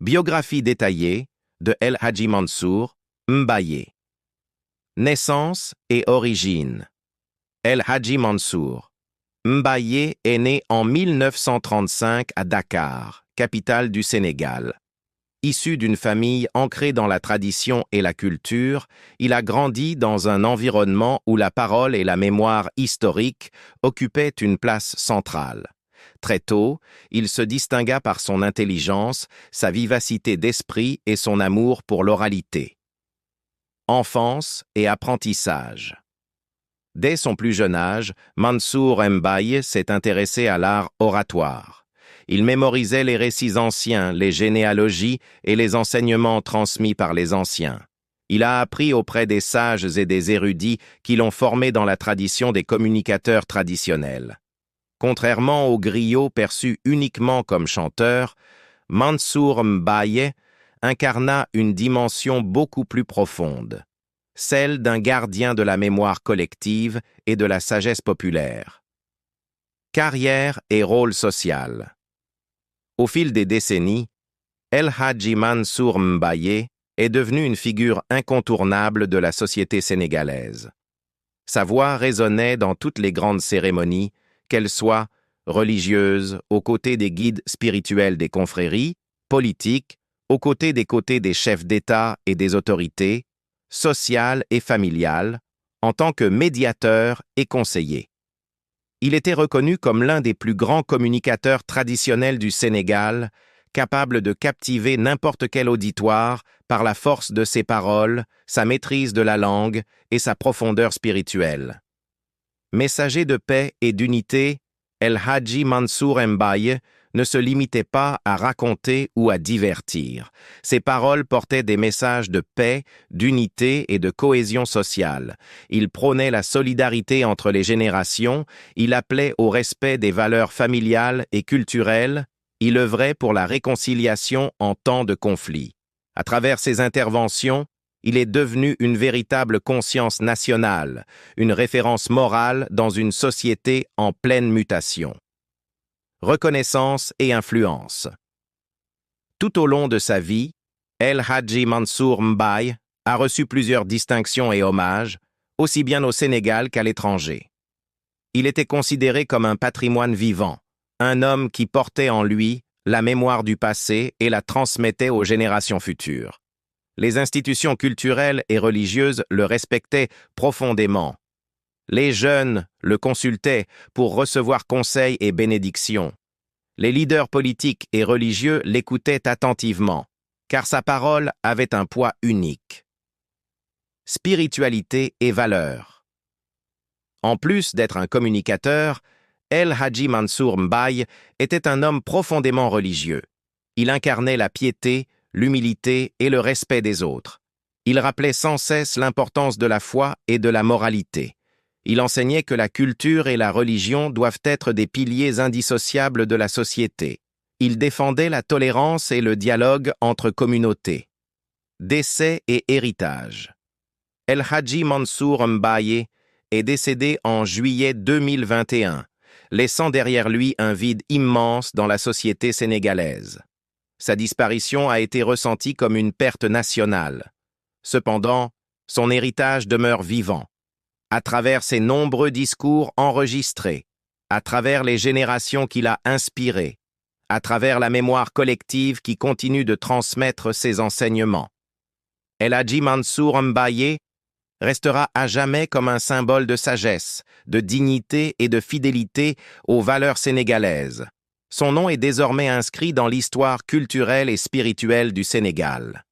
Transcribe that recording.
Biographie détaillée de El Hadji Mansour Mbaye. Naissance et origine. El Hadji Mansour Mbaye est né en 1935 à Dakar, capitale du Sénégal. Issu d'une famille ancrée dans la tradition et la culture, il a grandi dans un environnement où la parole et la mémoire historique occupaient une place centrale. Très tôt, il se distingua par son intelligence, sa vivacité d'esprit et son amour pour l'oralité. Enfance et apprentissage. Dès son plus jeune âge, Mansour Mbaye s'est intéressé à l'art oratoire. Il mémorisait les récits anciens, les généalogies et les enseignements transmis par les anciens. Il a appris auprès des sages et des érudits qui l'ont formé dans la tradition des communicateurs traditionnels. Contrairement aux griots perçus uniquement comme chanteurs, Mansour Mbaye incarna une dimension beaucoup plus profonde, celle d'un gardien de la mémoire collective et de la sagesse populaire. Carrière et rôle social. Au fil des décennies, El Hadji Mansour Mbaye est devenu une figure incontournable de la société sénégalaise. Sa voix résonnait dans toutes les grandes cérémonies, qu'elles soient religieuses, aux côtés des guides spirituels des confréries, politiques, aux côtés des chefs d'État et des autorités, sociales et familiales, en tant que médiateur et conseiller. Il était reconnu comme l'un des plus grands communicateurs traditionnels du Sénégal, capable de captiver n'importe quel auditoire par la force de ses paroles, sa maîtrise de la langue et sa profondeur spirituelle. Messager de paix et d'unité, El Hadji Mansour Mbaye ne se limitait pas à raconter ou à divertir. Ses paroles portaient des messages de paix, d'unité et de cohésion sociale. Il prônait la solidarité entre les générations, il appelait au respect des valeurs familiales et culturelles, il œuvrait pour la réconciliation en temps de conflit. À travers ses interventions, il est devenu une véritable conscience nationale, une référence morale dans une société en pleine mutation. Reconnaissance et influence. Tout au long de sa vie, El Hadji Mansour Mbaye a reçu plusieurs distinctions et hommages, aussi bien au Sénégal qu'à l'étranger. Il était considéré comme un patrimoine vivant, un homme qui portait en lui la mémoire du passé et la transmettait aux générations futures. Les institutions culturelles et religieuses le respectaient profondément. Les jeunes le consultaient pour recevoir conseils et bénédictions. Les leaders politiques et religieux l'écoutaient attentivement, car sa parole avait un poids unique. Spiritualité et valeurs. En plus d'être un communicateur, El Hadji Mansour Mbaye était un homme profondément religieux. Il incarnait la piété, l'humilité et le respect des autres. Il rappelait sans cesse l'importance de la foi et de la moralité. Il enseignait que la culture et la religion doivent être des piliers indissociables de la société. Il défendait la tolérance et le dialogue entre communautés. Décès et héritage. El Hadji Mansour Mbaye est décédé en juillet 2021, laissant derrière lui un vide immense dans la société sénégalaise. Sa disparition a été ressentie comme une perte nationale. Cependant, son héritage demeure vivant. À travers ses nombreux discours enregistrés, à travers les générations qu'il a inspirées, à travers la mémoire collective qui continue de transmettre ses enseignements. El Hadji Mansour Mbaye restera à jamais comme un symbole de sagesse, de dignité et de fidélité aux valeurs sénégalaises. Son nom est désormais inscrit dans l'histoire culturelle et spirituelle du Sénégal.